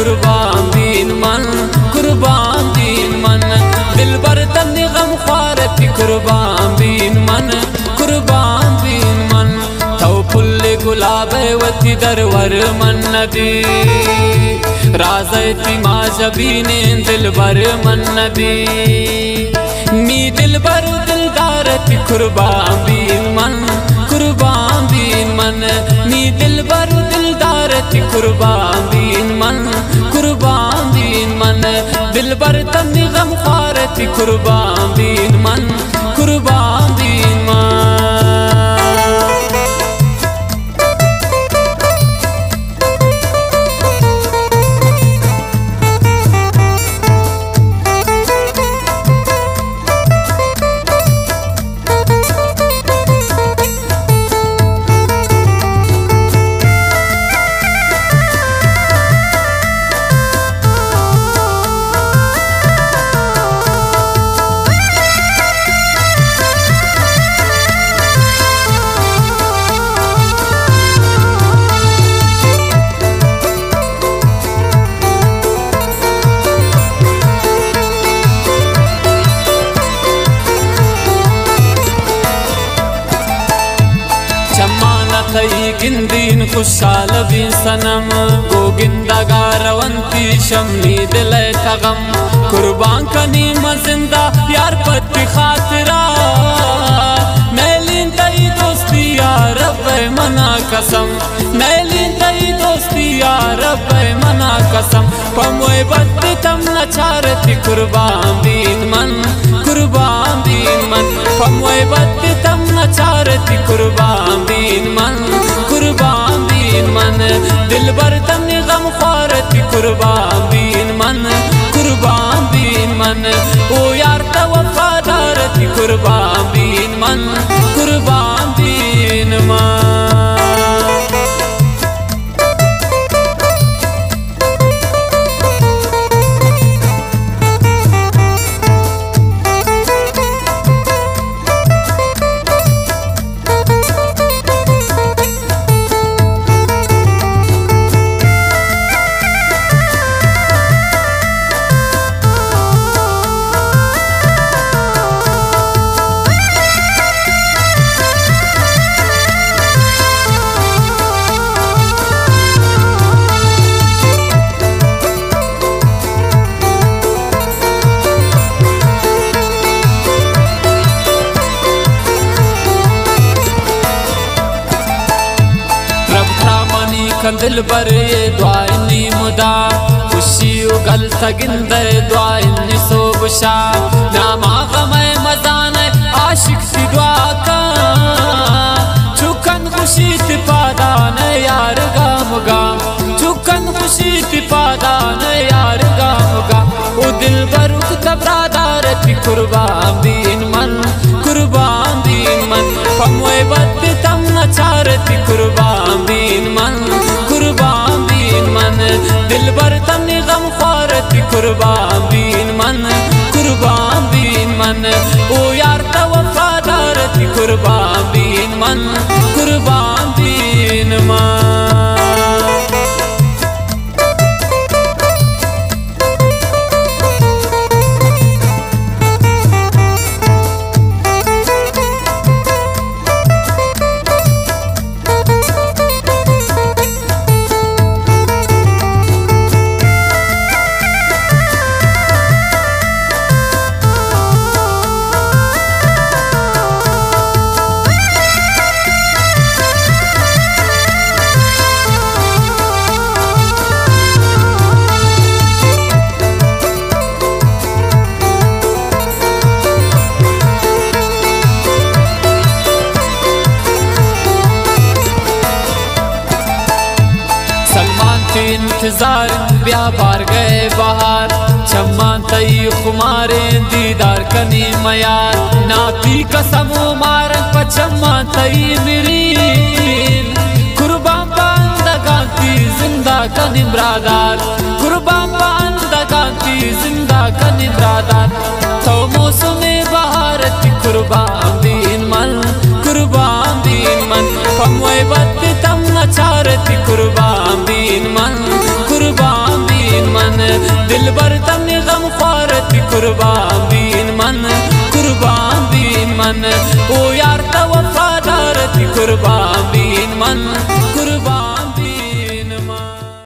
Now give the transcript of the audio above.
कुर्बान दीन मन, कुर्बान दीन मन। दिल बर तन्नी गम ख्वारती कुर्बान दीन मन, कुर्बान दीन मन। थो फुल्ले गुलाबे वती दरवर मन नदी, राजती माँ जबीने दिल बर मन नदी। मी दिल बर दिलदारती कुर्बान दीन मन, कुर्बान दीन मन। मी दिल बर दिलदारती कुर्बान दीन मन, कुर्बान दीन मन। दिल बर तन्नी गम ख्वारती कुर्बान दीन मन, कुर्बान दीन मन। गिंदीन खुशाल भी सनम गो गिंदा गारवंती शम्मी दिल तगम। कुर्बान कनी मजिंदा यार पति खातिरा, नैलीन तई दोस्ती यार रब मना कसम, नैलीन तई दोस्ती यार रब मना कसम। पमोए बत्ती तम नचारती कुर्बान दीन मन, कुर्बान दीन मन। पमोए बत्ती तम नचारती कुर्बान दीन मन, कुर्बान दीन मन। दिल बर तन्नी गम ख्वारती कुर्बान दीन मन, कुर्बान दीन मन। ओ यार त वफादारती कुर्बान दीन मन, कुर्बान दीन मन। दिल बर ये दुआनी मुदा, खुशी उगल तगिंदे दुआनी सोबशा। नामा गमे मजाने आशिक सी दुआ का, चुकन खुशी तिपादान यार गाम गाम, चुकन खुशी तिपादान यार गाम गाम। ओ दिल बर तबरादारती कुर्बान दीन मन, कुर्बान दीन मन। पमोए बत्ती तम नचारती कुर्बान दीन मन, कुर्बान दीन मन। दिल बर तन्नी गम ख्वारती कुर्बान दीन मन, कुर्बान दीन मन। ओ यार त वफादारती कुर्बान दीन मन, कुर्बान दीन मन। इंतजार ब्या बार गए बहार, चम्मा तई खुमारे दीदार कनी मयार। नापी कसम मार पचम्मा तई मिरी, कुर्बान बांदगाती जिंदा कनी ब्रादार, कुर्बान बांदगाती जिंदा कनी ब्रादार। तो मौसम बहार कुर्बान दीन मन, कुर्बान दीन मन। पमोए बत्ती तम नचारती कुर्बान दीन मन, कुर्बान दीन दिल बर तमने गम ख्वारती कुर्बान बीन मन, कुर्बान बीन मन। ओ यार ता वफादार थी कुर्बान बीन मन, कुर्बान।